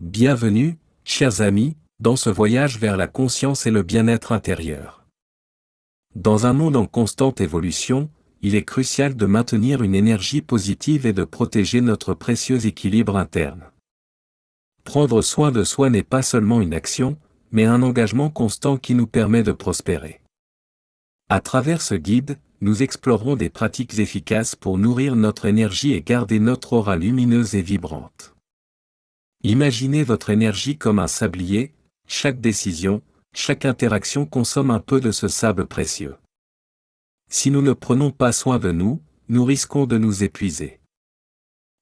Bienvenue, chers amis, dans ce voyage vers la conscience et le bien-être intérieur. Dans un monde en constante évolution, il est crucial de maintenir une énergie positive et de protéger notre précieux équilibre interne. Prendre soin de soi n'est pas seulement une action, mais un engagement constant qui nous permet de prospérer. À travers ce guide, nous explorerons des pratiques efficaces pour nourrir notre énergie et garder notre aura lumineuse et vibrante. Imaginez votre énergie comme un sablier, chaque décision, chaque interaction consomme un peu de ce sable précieux. Si nous ne prenons pas soin de nous, nous risquons de nous épuiser.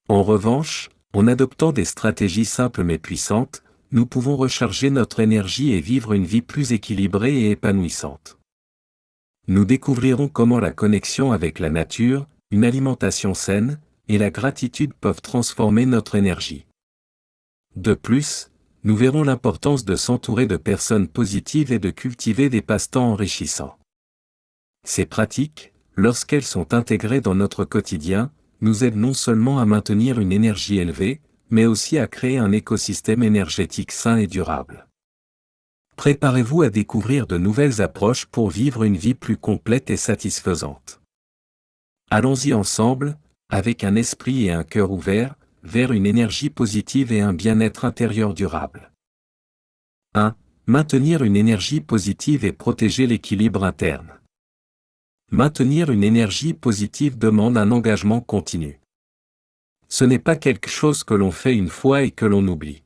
En revanche, en adoptant des stratégies simples mais puissantes, nous pouvons recharger notre énergie et vivre une vie plus équilibrée et épanouissante. Nous découvrirons comment la connexion avec la nature, une alimentation saine, et la gratitude peuvent transformer notre énergie. De plus, nous verrons l'importance de s'entourer de personnes positives et de cultiver des passe-temps enrichissants. Ces pratiques, lorsqu'elles sont intégrées dans notre quotidien, nous aident non seulement à maintenir une énergie élevée, mais aussi à créer un écosystème énergétique sain et durable. Préparez-vous à découvrir de nouvelles approches pour vivre une vie plus complète et satisfaisante. Allons-y ensemble, avec un esprit et un cœur ouverts, vers une énergie positive et un bien-être intérieur durable. 1. Maintenir une énergie positive et protéger l'équilibre interne. Maintenir une énergie positive demande un engagement continu. Ce n'est pas quelque chose que l'on fait une fois et que l'on oublie.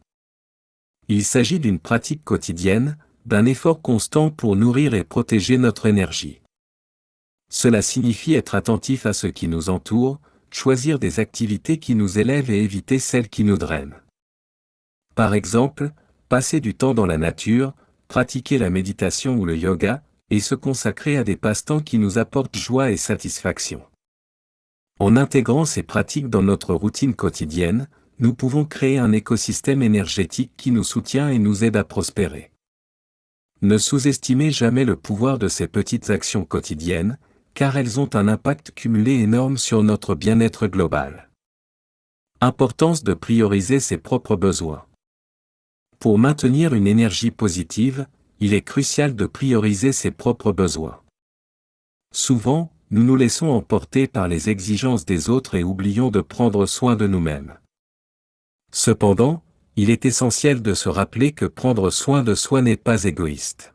Il s'agit d'une pratique quotidienne, d'un effort constant pour nourrir et protéger notre énergie. Cela signifie être attentif à ce qui nous entoure, choisir des activités qui nous élèvent et éviter celles qui nous drainent. Par exemple, passer du temps dans la nature, pratiquer la méditation ou le yoga, et se consacrer à des passe-temps qui nous apportent joie et satisfaction. En intégrant ces pratiques dans notre routine quotidienne, nous pouvons créer un écosystème énergétique qui nous soutient et nous aide à prospérer. Ne sous-estimez jamais le pouvoir de ces petites actions quotidiennes, car elles ont un impact cumulé énorme sur notre bien-être global. Importance de prioriser ses propres besoins. Pour maintenir une énergie positive, il est crucial de prioriser ses propres besoins. Souvent, nous nous laissons emporter par les exigences des autres et oublions de prendre soin de nous-mêmes. Cependant, il est essentiel de se rappeler que prendre soin de soi n'est pas égoïste.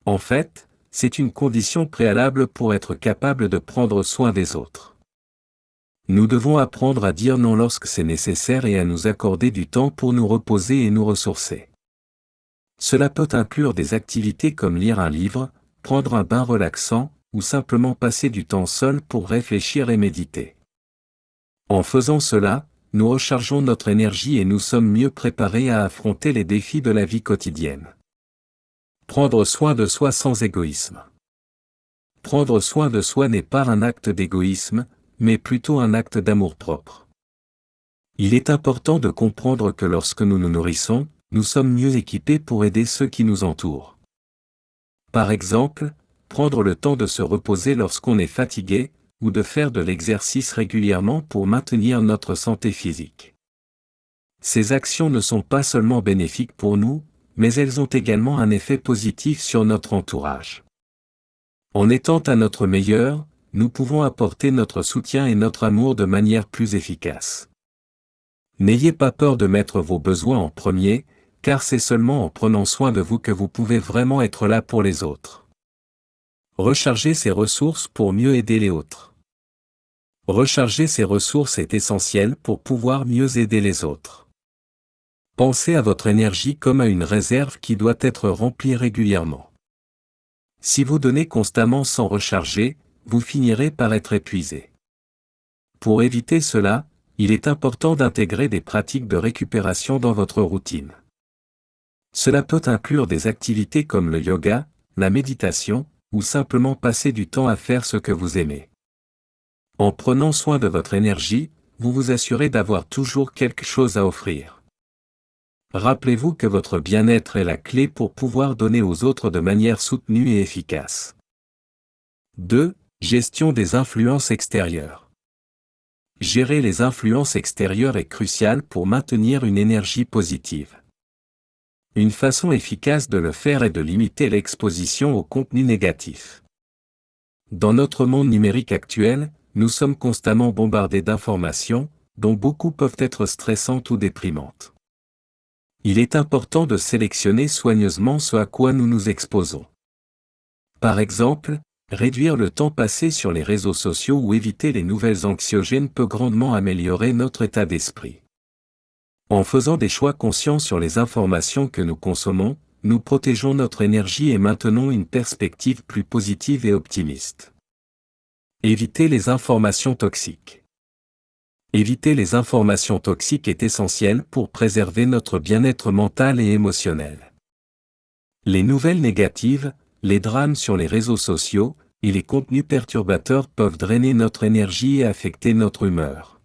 En fait, c'est une condition préalable pour être capable de prendre soin des autres. Nous devons apprendre à dire non lorsque c'est nécessaire et à nous accorder du temps pour nous reposer et nous ressourcer. Cela peut inclure des activités comme lire un livre, prendre un bain relaxant, ou simplement passer du temps seul pour réfléchir et méditer. En faisant cela, nous rechargeons notre énergie et nous sommes mieux préparés à affronter les défis de la vie quotidienne. Prendre soin de soi sans égoïsme. Prendre soin de soi n'est pas un acte d'égoïsme, mais plutôt un acte d'amour-propre. Il est important de comprendre que lorsque nous nous nourrissons, nous sommes mieux équipés pour aider ceux qui nous entourent. Par exemple, prendre le temps de se reposer lorsqu'on est fatigué, ou de faire de l'exercice régulièrement pour maintenir notre santé physique. Ces actions ne sont pas seulement bénéfiques pour nous, mais elles ont également un effet positif sur notre entourage. En étant à notre meilleur, nous pouvons apporter notre soutien et notre amour de manière plus efficace. N'ayez pas peur de mettre vos besoins en premier, car c'est seulement en prenant soin de vous que vous pouvez vraiment être là pour les autres. Recharger ses ressources pour mieux aider les autres. Recharger ses ressources est essentiel pour pouvoir mieux aider les autres. Pensez à votre énergie comme à une réserve qui doit être remplie régulièrement. Si vous donnez constamment sans recharger, vous finirez par être épuisé. Pour éviter cela, il est important d'intégrer des pratiques de récupération dans votre routine. Cela peut inclure des activités comme le yoga, la méditation, ou simplement passer du temps à faire ce que vous aimez. En prenant soin de votre énergie, vous vous assurez d'avoir toujours quelque chose à offrir. Rappelez-vous que votre bien-être est la clé pour pouvoir donner aux autres de manière soutenue et efficace. 2. Gestion des influences extérieures. Gérer les influences extérieures est crucial pour maintenir une énergie positive. Une façon efficace de le faire est de limiter l'exposition aux contenus négatifs. Dans notre monde numérique actuel, nous sommes constamment bombardés d'informations, dont beaucoup peuvent être stressantes ou déprimantes. Il est important de sélectionner soigneusement ce à quoi nous nous exposons. Par exemple, réduire le temps passé sur les réseaux sociaux ou éviter les nouvelles anxiogènes peut grandement améliorer notre état d'esprit. En faisant des choix conscients sur les informations que nous consommons, nous protégeons notre énergie et maintenons une perspective plus positive et optimiste. Éviter les informations toxiques. Éviter les informations toxiques est essentiel pour préserver notre bien-être mental et émotionnel. Les nouvelles négatives, les drames sur les réseaux sociaux, et les contenus perturbateurs peuvent drainer notre énergie et affecter notre humeur.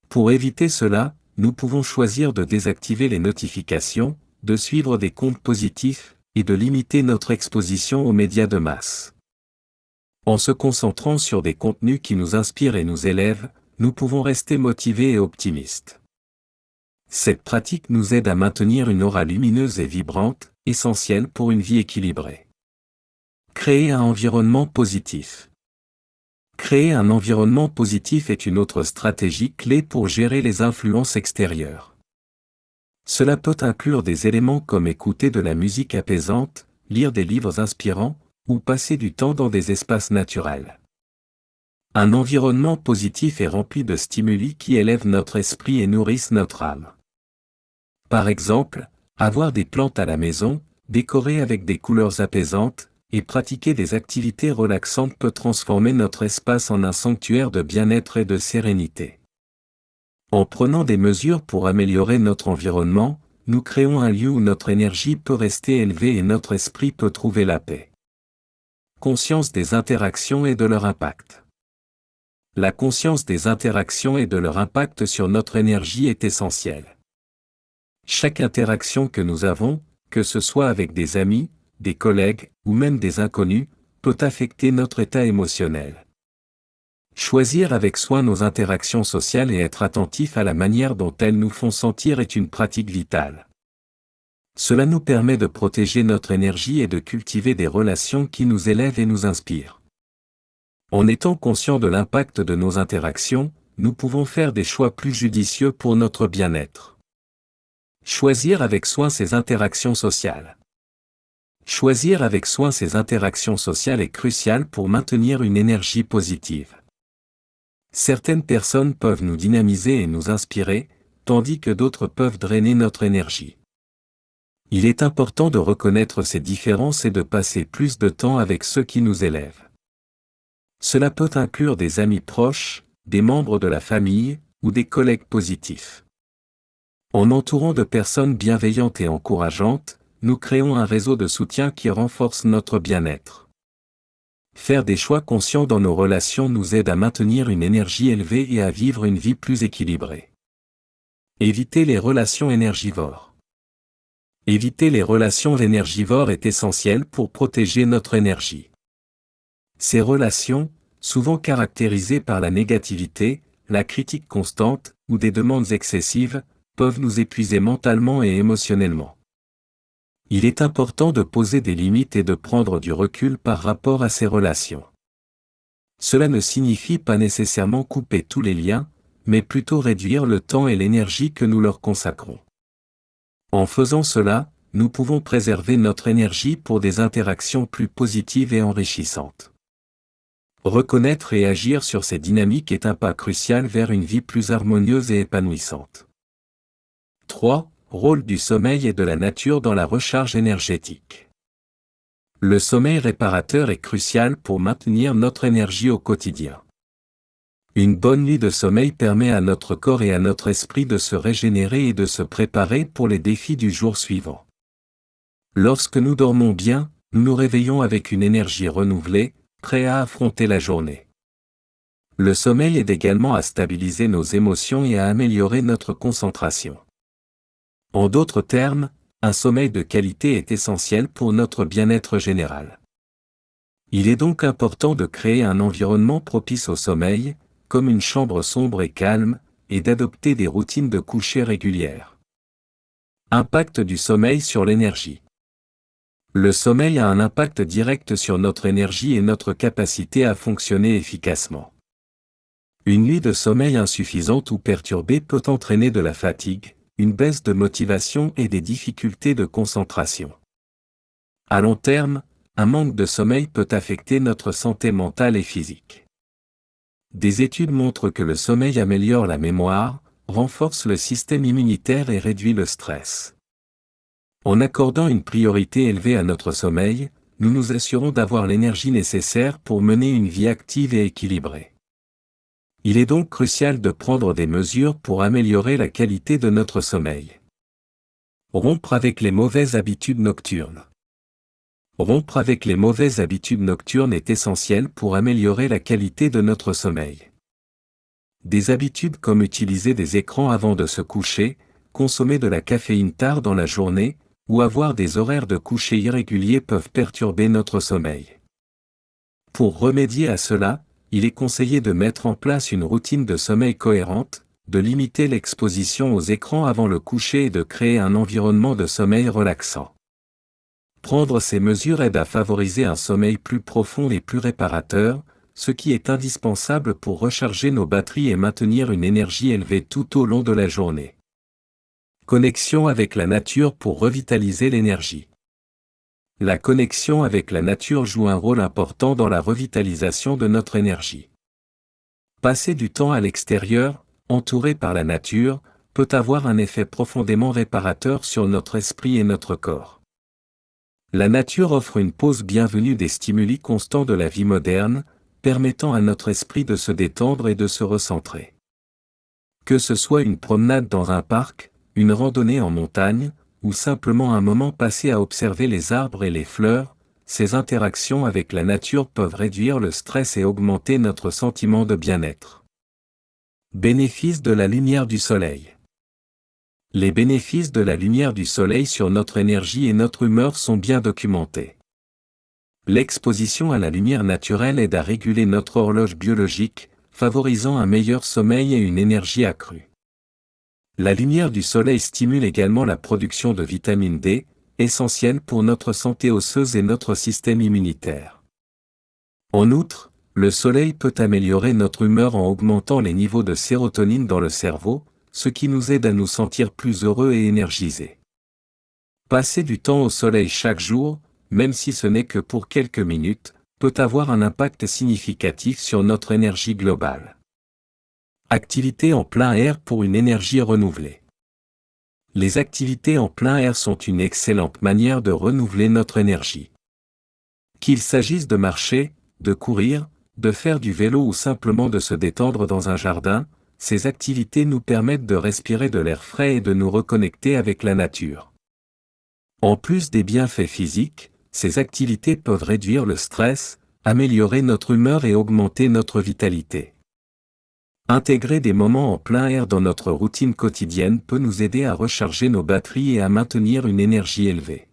Pour éviter cela, nous pouvons choisir de désactiver les notifications, de suivre des comptes positifs, et de limiter notre exposition aux médias de masse. En se concentrant sur des contenus qui nous inspirent et nous élèvent, nous pouvons rester motivés et optimistes. Cette pratique nous aide à maintenir une aura lumineuse et vibrante, essentielle pour une vie équilibrée. Créer un environnement positif. Créer un environnement positif est une autre stratégie clé pour gérer les influences extérieures. Cela peut inclure des éléments comme écouter de la musique apaisante, lire des livres inspirants, ou passer du temps dans des espaces naturels. Un environnement positif est rempli de stimuli qui élèvent notre esprit et nourrissent notre âme. Par exemple, avoir des plantes à la maison, décorer avec des couleurs apaisantes, et pratiquer des activités relaxantes peut transformer notre espace en un sanctuaire de bien-être et de sérénité. En prenant des mesures pour améliorer notre environnement, nous créons un lieu où notre énergie peut rester élevée et notre esprit peut trouver la paix. Conscience des interactions et de leur impact. La conscience des interactions et de leur impact sur notre énergie est essentielle. Chaque interaction que nous avons, que ce soit avec des amis, des collègues, ou même des inconnus, peut affecter notre état émotionnel. Choisir avec soin nos interactions sociales et être attentif à la manière dont elles nous font sentir est une pratique vitale. Cela nous permet de protéger notre énergie et de cultiver des relations qui nous élèvent et nous inspirent. En étant conscients de l'impact de nos interactions, nous pouvons faire des choix plus judicieux pour notre bien-être. Choisir avec soin ces interactions sociales. Choisir avec soin ces interactions sociales est crucial pour maintenir une énergie positive. Certaines personnes peuvent nous dynamiser et nous inspirer, tandis que d'autres peuvent drainer notre énergie. Il est important de reconnaître ces différences et de passer plus de temps avec ceux qui nous élèvent. Cela peut inclure des amis proches, des membres de la famille, ou des collègues positifs. En entourant de personnes bienveillantes et encourageantes, nous créons un réseau de soutien qui renforce notre bien-être. Faire des choix conscients dans nos relations nous aide à maintenir une énergie élevée et à vivre une vie plus équilibrée. Éviter les relations énergivores. Éviter les relations énergivores est essentiel pour protéger notre énergie. Ces relations, souvent caractérisées par la négativité, la critique constante, ou des demandes excessives, peuvent nous épuiser mentalement et émotionnellement. Il est important de poser des limites et de prendre du recul par rapport à ces relations. Cela ne signifie pas nécessairement couper tous les liens, mais plutôt réduire le temps et l'énergie que nous leur consacrons. En faisant cela, nous pouvons préserver notre énergie pour des interactions plus positives et enrichissantes. Reconnaître et agir sur ces dynamiques est un pas crucial vers une vie plus harmonieuse et épanouissante. 3. Rôle du sommeil et de la nature dans la recharge énergétique. Le sommeil réparateur est crucial pour maintenir notre énergie au quotidien. Une bonne nuit de sommeil permet à notre corps et à notre esprit de se régénérer et de se préparer pour les défis du jour suivant. Lorsque nous dormons bien, nous nous réveillons avec une énergie renouvelée, prêts à affronter la journée. Le sommeil aide également à stabiliser nos émotions et à améliorer notre concentration. En d'autres termes, un sommeil de qualité est essentiel pour notre bien-être général. Il est donc important de créer un environnement propice au sommeil, comme une chambre sombre et calme, et d'adopter des routines de coucher régulières. Impact du sommeil sur l'énergie. Le sommeil a un impact direct sur notre énergie et notre capacité à fonctionner efficacement. Une nuit de sommeil insuffisante ou perturbée peut entraîner de la fatigue, une baisse de motivation et des difficultés de concentration. À long terme, un manque de sommeil peut affecter notre santé mentale et physique. Des études montrent que le sommeil améliore la mémoire, renforce le système immunitaire et réduit le stress. En accordant une priorité élevée à notre sommeil, nous nous assurons d'avoir l'énergie nécessaire pour mener une vie active et équilibrée. Il est donc crucial de prendre des mesures pour améliorer la qualité de notre sommeil. Rompre avec les mauvaises habitudes nocturnes. Rompre avec les mauvaises habitudes nocturnes est essentiel pour améliorer la qualité de notre sommeil. Des habitudes comme utiliser des écrans avant de se coucher, consommer de la caféine tard dans la journée, ou avoir des horaires de coucher irréguliers peuvent perturber notre sommeil. Pour remédier à cela, il est conseillé de mettre en place une routine de sommeil cohérente, de limiter l'exposition aux écrans avant le coucher et de créer un environnement de sommeil relaxant. Prendre ces mesures aide à favoriser un sommeil plus profond et plus réparateur, ce qui est indispensable pour recharger nos batteries et maintenir une énergie élevée tout au long de la journée. Connexion avec la nature pour revitaliser l'énergie. La connexion avec la nature joue un rôle important dans la revitalisation de notre énergie. Passer du temps à l'extérieur, entouré par la nature, peut avoir un effet profondément réparateur sur notre esprit et notre corps. La nature offre une pause bienvenue des stimuli constants de la vie moderne, permettant à notre esprit de se détendre et de se recentrer. Que ce soit une promenade dans un parc, une randonnée en montagne, ou simplement un moment passé à observer les arbres et les fleurs, ces interactions avec la nature peuvent réduire le stress et augmenter notre sentiment de bien-être. Bénéfices de la lumière du soleil. Les bénéfices de la lumière du soleil sur notre énergie et notre humeur sont bien documentés. L'exposition à la lumière naturelle aide à réguler notre horloge biologique, favorisant un meilleur sommeil et une énergie accrue. La lumière du soleil stimule également la production de vitamine D, essentielle pour notre santé osseuse et notre système immunitaire. En outre, le soleil peut améliorer notre humeur en augmentant les niveaux de sérotonine dans le cerveau, ce qui nous aide à nous sentir plus heureux et énergisés. Passer du temps au soleil chaque jour, même si ce n'est que pour quelques minutes, peut avoir un impact significatif sur notre énergie globale. Activités en plein air pour une énergie renouvelée. Les activités en plein air sont une excellente manière de renouveler notre énergie. Qu'il s'agisse de marcher, de courir, de faire du vélo ou simplement de se détendre dans un jardin, ces activités nous permettent de respirer de l'air frais et de nous reconnecter avec la nature. En plus des bienfaits physiques, ces activités peuvent réduire le stress, améliorer notre humeur et augmenter notre vitalité. Intégrer des moments en plein air dans notre routine quotidienne peut nous aider à recharger nos batteries et à maintenir une énergie élevée.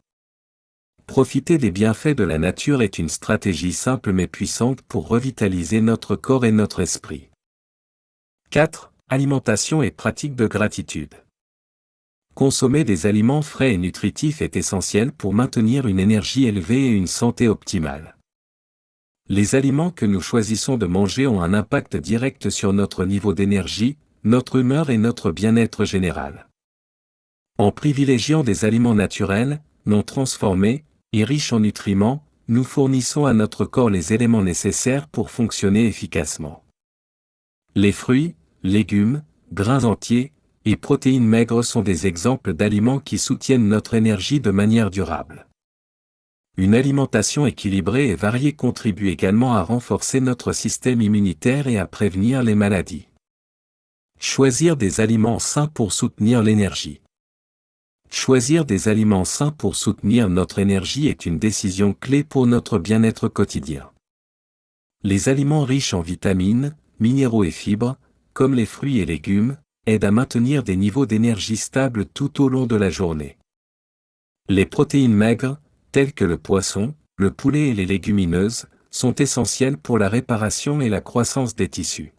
Profiter des bienfaits de la nature est une stratégie simple mais puissante pour revitaliser notre corps et notre esprit. 4. Alimentation et pratique de gratitude. Consommer des aliments frais et nutritifs est essentiel pour maintenir une énergie élevée et une santé optimale. Les aliments que nous choisissons de manger ont un impact direct sur notre niveau d'énergie, notre humeur et notre bien-être général. En privilégiant des aliments naturels, non transformés, et riches en nutriments, nous fournissons à notre corps les éléments nécessaires pour fonctionner efficacement. Les fruits, légumes, grains entiers, et protéines maigres sont des exemples d'aliments qui soutiennent notre énergie de manière durable. Une alimentation équilibrée et variée contribue également à renforcer notre système immunitaire et à prévenir les maladies. Choisir des aliments sains pour soutenir l'énergie. Choisir des aliments sains pour soutenir notre énergie est une décision clé pour notre bien-être quotidien. Les aliments riches en vitamines, minéraux et fibres, comme les fruits et légumes, aident à maintenir des niveaux d'énergie stables tout au long de la journée. Les protéines maigres, telles que le poisson, le poulet et les légumineuses, sont essentielles pour la réparation et la croissance des tissus.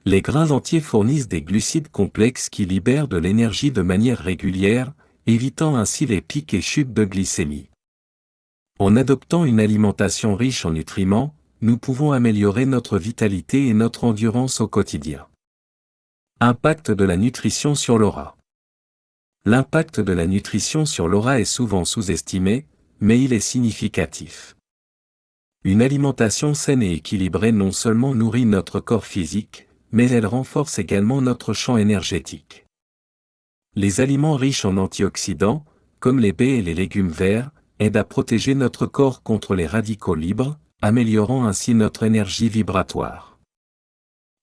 Les grains entiers fournissent des glucides complexes qui libèrent de l'énergie de manière régulière, évitant ainsi les pics et chutes de glycémie. En adoptant une alimentation riche en nutriments, nous pouvons améliorer notre vitalité et notre endurance au quotidien. Impact de la nutrition sur l'aura. L'impact de la nutrition sur l'aura est souvent sous-estimé, mais il est significatif. Une alimentation saine et équilibrée non seulement nourrit notre corps physique, mais elle renforce également notre champ énergétique. Les aliments riches en antioxydants, comme les baies et les légumes verts, aident à protéger notre corps contre les radicaux libres, améliorant ainsi notre énergie vibratoire.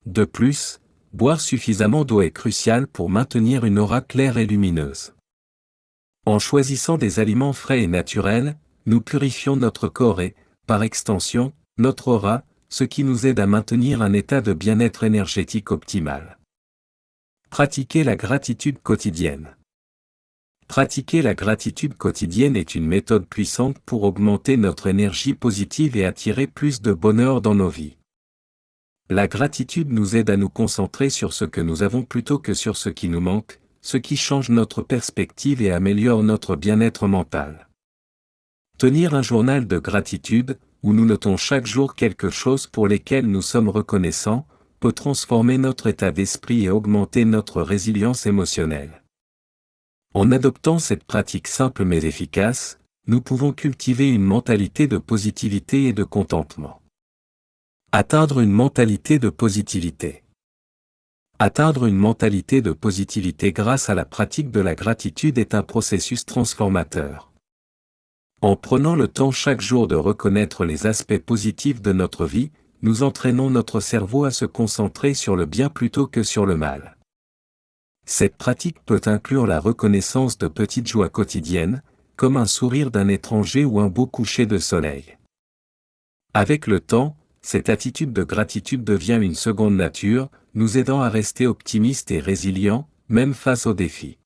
De plus, boire suffisamment d'eau est crucial pour maintenir une aura claire et lumineuse. En choisissant des aliments frais et naturels, nous purifions notre corps et, par extension, notre aura, ce qui nous aide à maintenir un état de bien-être énergétique optimal. Pratiquer la gratitude quotidienne. Pratiquer la gratitude quotidienne est une méthode puissante pour augmenter notre énergie positive et attirer plus de bonheur dans nos vies. La gratitude nous aide à nous concentrer sur ce que nous avons plutôt que sur ce qui nous manque, ce qui change notre perspective et améliore notre bien-être mental. Tenir un journal de gratitude, où nous notons chaque jour quelque chose pour lesquels nous sommes reconnaissants, peut transformer notre état d'esprit et augmenter notre résilience émotionnelle. En adoptant cette pratique simple mais efficace, nous pouvons cultiver une mentalité de positivité et de contentement. Atteindre une mentalité de positivité. Atteindre une mentalité de positivité grâce à la pratique de la gratitude est un processus transformateur. En prenant le temps chaque jour de reconnaître les aspects positifs de notre vie, nous entraînons notre cerveau à se concentrer sur le bien plutôt que sur le mal. Cette pratique peut inclure la reconnaissance de petites joies quotidiennes, comme un sourire d'un étranger ou un beau coucher de soleil. Avec le temps, cette attitude de gratitude devient une seconde nature, nous aidant à rester optimistes et résilients, même face aux défis.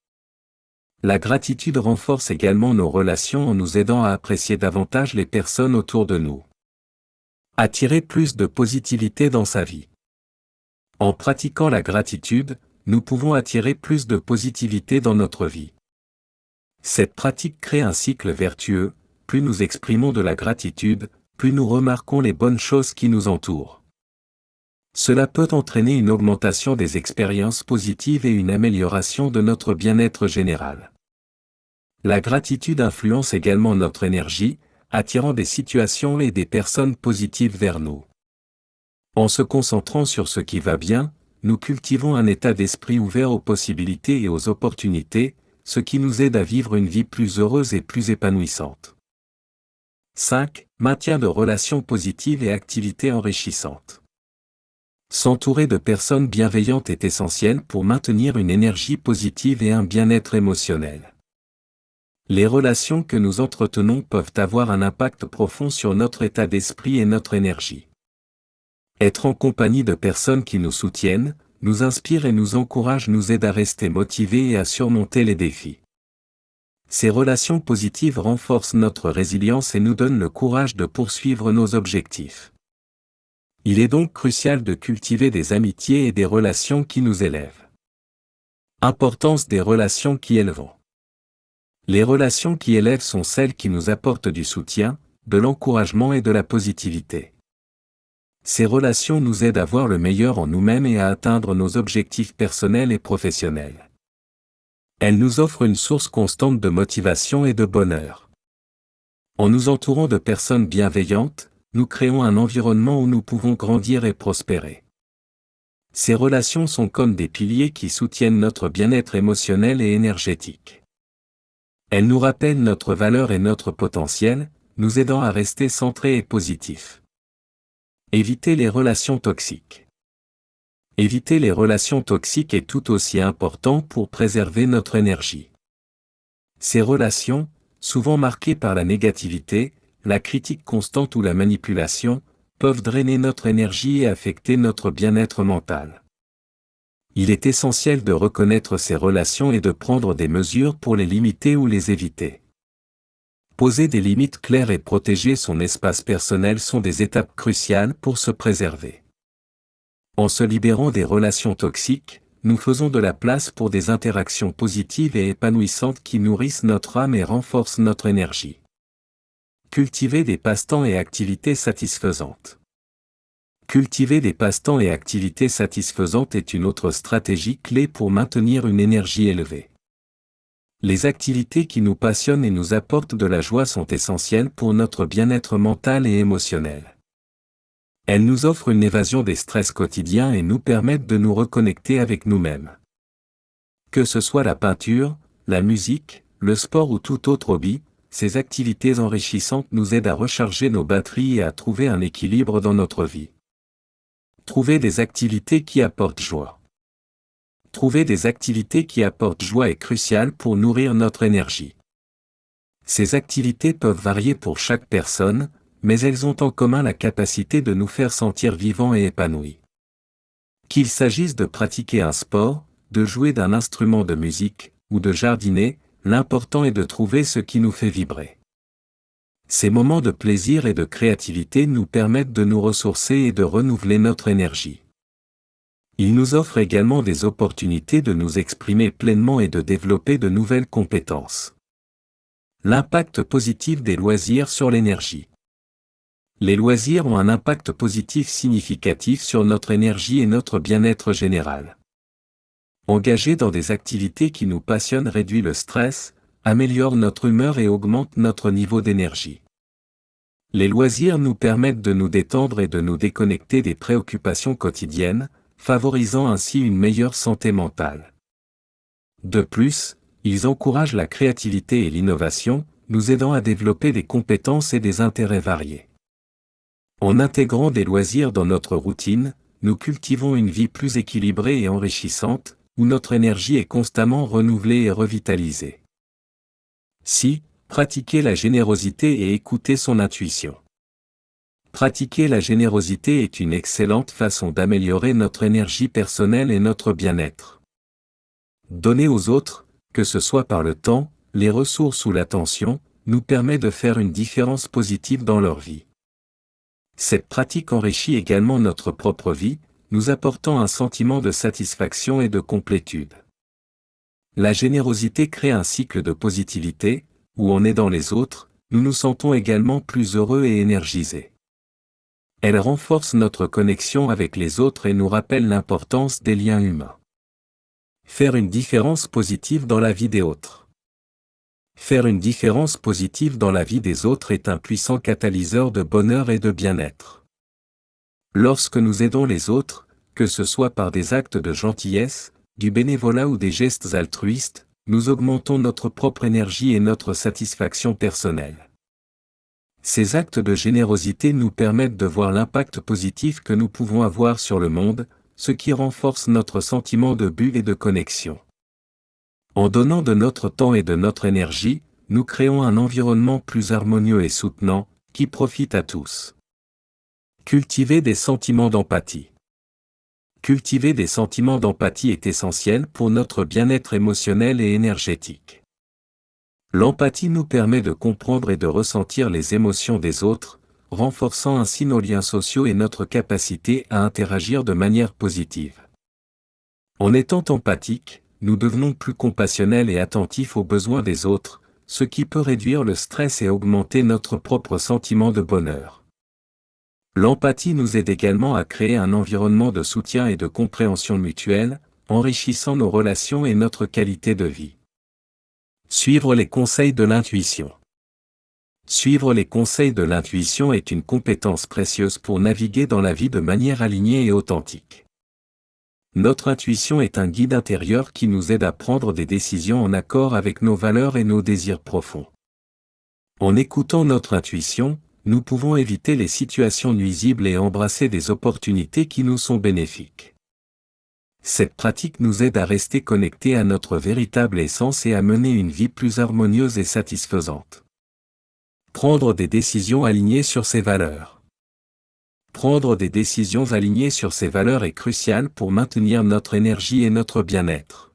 La gratitude renforce également nos relations en nous aidant à apprécier davantage les personnes autour de nous. Attirer plus de positivité dans sa vie. En pratiquant la gratitude, nous pouvons attirer plus de positivité dans notre vie. Cette pratique crée un cycle vertueux, plus nous exprimons de la gratitude, plus nous remarquons les bonnes choses qui nous entourent. Cela peut entraîner une augmentation des expériences positives et une amélioration de notre bien-être général. La gratitude influence également notre énergie, attirant des situations et des personnes positives vers nous. En se concentrant sur ce qui va bien, nous cultivons un état d'esprit ouvert aux possibilités et aux opportunités, ce qui nous aide à vivre une vie plus heureuse et plus épanouissante. 5. Maintien de relations positives et activités enrichissantes. S'entourer de personnes bienveillantes est essentiel pour maintenir une énergie positive et un bien-être émotionnel. Les relations que nous entretenons peuvent avoir un impact profond sur notre état d'esprit et notre énergie. Être en compagnie de personnes qui nous soutiennent, nous inspirent et nous encouragent nous aide à rester motivés et à surmonter les défis. Ces relations positives renforcent notre résilience et nous donnent le courage de poursuivre nos objectifs. Il est donc crucial de cultiver des amitiés et des relations qui nous élèvent. Importance des relations qui élèvent. Les relations qui élèvent sont celles qui nous apportent du soutien, de l'encouragement et de la positivité. Ces relations nous aident à voir le meilleur en nous-mêmes et à atteindre nos objectifs personnels et professionnels. Elles nous offrent une source constante de motivation et de bonheur. En nous entourant de personnes bienveillantes, nous créons un environnement où nous pouvons grandir et prospérer. Ces relations sont comme des piliers qui soutiennent notre bien-être émotionnel et énergétique. Elles nous rappellent notre valeur et notre potentiel, nous aidant à rester centrés et positifs. Éviter les relations toxiques. Éviter les relations toxiques est tout aussi important pour préserver notre énergie. Ces relations, souvent marquées par la négativité, la critique constante ou la manipulation, peuvent drainer notre énergie et affecter notre bien-être mental. Il est essentiel de reconnaître ces relations et de prendre des mesures pour les limiter ou les éviter. Poser des limites claires et protéger son espace personnel sont des étapes cruciales pour se préserver. En se libérant des relations toxiques, nous faisons de la place pour des interactions positives et épanouissantes qui nourrissent notre âme et renforcent notre énergie. Cultiver des passe-temps et activités satisfaisantes. Cultiver des passe-temps et activités satisfaisantes est une autre stratégie clé pour maintenir une énergie élevée. Les activités qui nous passionnent et nous apportent de la joie sont essentielles pour notre bien-être mental et émotionnel. Elles nous offrent une évasion des stress quotidiens et nous permettent de nous reconnecter avec nous-mêmes. Que ce soit la peinture, la musique, le sport ou tout autre hobby, ces activités enrichissantes nous aident à recharger nos batteries et à trouver un équilibre dans notre vie. Trouver des activités qui apportent joie. Trouver des activités qui apportent joie est crucial pour nourrir notre énergie. Ces activités peuvent varier pour chaque personne, mais elles ont en commun la capacité de nous faire sentir vivants et épanouis. Qu'il s'agisse de pratiquer un sport, de jouer d'un instrument de musique, ou de jardiner, l'important est de trouver ce qui nous fait vibrer. Ces moments de plaisir et de créativité nous permettent de nous ressourcer et de renouveler notre énergie. Ils nous offrent également des opportunités de nous exprimer pleinement et de développer de nouvelles compétences. L'impact positif des loisirs sur l'énergie. Les loisirs ont un impact positif significatif sur notre énergie et notre bien-être général. Engager dans des activités qui nous passionnent réduit le stress, améliore notre humeur et augmente notre niveau d'énergie. Les loisirs nous permettent de nous détendre et de nous déconnecter des préoccupations quotidiennes, favorisant ainsi une meilleure santé mentale. De plus, ils encouragent la créativité et l'innovation, nous aidant à développer des compétences et des intérêts variés. En intégrant des loisirs dans notre routine, nous cultivons une vie plus équilibrée et enrichissante, où notre énergie est constamment renouvelée et revitalisée. Si, pratiquer la générosité et écouter son intuition. Pratiquer la générosité est une excellente façon d'améliorer notre énergie personnelle et notre bien-être. Donner aux autres, que ce soit par le temps, les ressources ou l'attention, nous permet de faire une différence positive dans leur vie. Cette pratique enrichit également notre propre vie, nous apportant un sentiment de satisfaction et de complétude. La générosité crée un cycle de positivité, où en aidant les autres, nous nous sentons également plus heureux et énergisés. Elle renforce notre connexion avec les autres et nous rappelle l'importance des liens humains. Faire une différence positive dans la vie des autres. Faire une différence positive dans la vie des autres est un puissant catalyseur de bonheur et de bien-être. Lorsque nous aidons les autres, que ce soit par des actes de gentillesse, du bénévolat ou des gestes altruistes, nous augmentons notre propre énergie et notre satisfaction personnelle. Ces actes de générosité nous permettent de voir l'impact positif que nous pouvons avoir sur le monde, ce qui renforce notre sentiment de but et de connexion. En donnant de notre temps et de notre énergie, nous créons un environnement plus harmonieux et soutenant, qui profite à tous. Cultiver des sentiments d'empathie. Cultiver des sentiments d'empathie est essentiel pour notre bien-être émotionnel et énergétique. L'empathie nous permet de comprendre et de ressentir les émotions des autres, renforçant ainsi nos liens sociaux et notre capacité à interagir de manière positive. En étant empathique, nous devenons plus compassionnels et attentifs aux besoins des autres, ce qui peut réduire le stress et augmenter notre propre sentiment de bonheur. L'empathie nous aide également à créer un environnement de soutien et de compréhension mutuelle, enrichissant nos relations et notre qualité de vie. Suivre les conseils de l'intuition. Suivre les conseils de l'intuition est une compétence précieuse pour naviguer dans la vie de manière alignée et authentique. Notre intuition est un guide intérieur qui nous aide à prendre des décisions en accord avec nos valeurs et nos désirs profonds. En écoutant notre intuition, nous pouvons éviter les situations nuisibles et embrasser des opportunités qui nous sont bénéfiques. Cette pratique nous aide à rester connectés à notre véritable essence et à mener une vie plus harmonieuse et satisfaisante. Prendre des décisions alignées sur ses valeurs. Prendre des décisions alignées sur ses valeurs est crucial pour maintenir notre énergie et notre bien-être.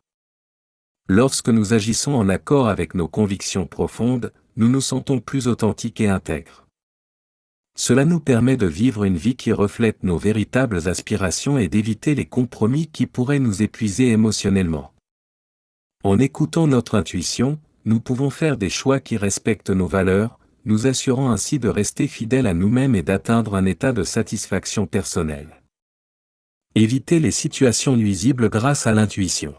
Lorsque nous agissons en accord avec nos convictions profondes, nous nous sentons plus authentiques et intègres. Cela nous permet de vivre une vie qui reflète nos véritables aspirations et d'éviter les compromis qui pourraient nous épuiser émotionnellement. En écoutant notre intuition, nous pouvons faire des choix qui respectent nos valeurs, nous assurant ainsi de rester fidèles à nous-mêmes et d'atteindre un état de satisfaction personnelle. Éviter les situations nuisibles grâce à l'intuition.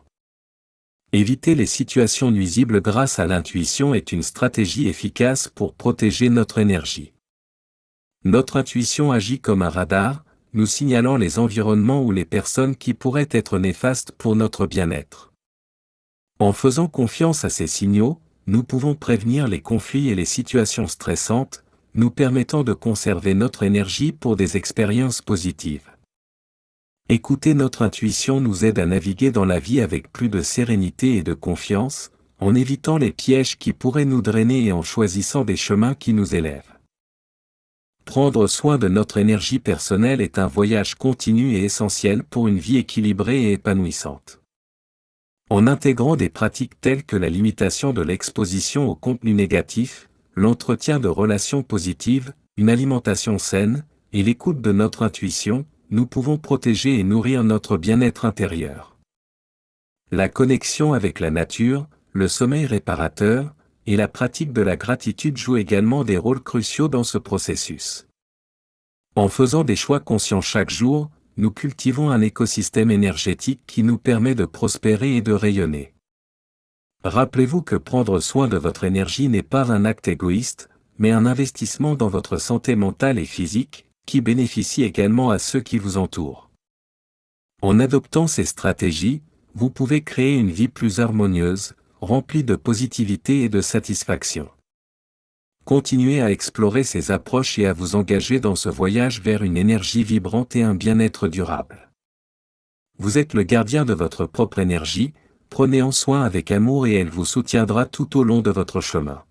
Éviter les situations nuisibles grâce à l'intuition est une stratégie efficace pour protéger notre énergie. Notre intuition agit comme un radar, nous signalant les environnements ou les personnes qui pourraient être néfastes pour notre bien-être. En faisant confiance à ces signaux, nous pouvons prévenir les conflits et les situations stressantes, nous permettant de conserver notre énergie pour des expériences positives. Écouter notre intuition nous aide à naviguer dans la vie avec plus de sérénité et de confiance, en évitant les pièges qui pourraient nous drainer et en choisissant des chemins qui nous élèvent. Prendre soin de notre énergie personnelle est un voyage continu et essentiel pour une vie équilibrée et épanouissante. En intégrant des pratiques telles que la limitation de l'exposition aux contenus négatifs, l'entretien de relations positives, une alimentation saine, et l'écoute de notre intuition, nous pouvons protéger et nourrir notre bien-être intérieur. La connexion avec la nature, le sommeil réparateur, et la pratique de la gratitude jouent également des rôles cruciaux dans ce processus. En faisant des choix conscients chaque jour, nous cultivons un écosystème énergétique qui nous permet de prospérer et de rayonner. Rappelez-vous que prendre soin de votre énergie n'est pas un acte égoïste, mais un investissement dans votre santé mentale et physique, qui bénéficie également à ceux qui vous entourent. En adoptant ces stratégies, vous pouvez créer une vie plus harmonieuse, remplie de positivité et de satisfaction. Continuez à explorer ces approches et à vous engager dans ce voyage vers une énergie vibrante et un bien-être durable. Vous êtes le gardien de votre propre énergie, prenez en soin avec amour et elle vous soutiendra tout au long de votre chemin.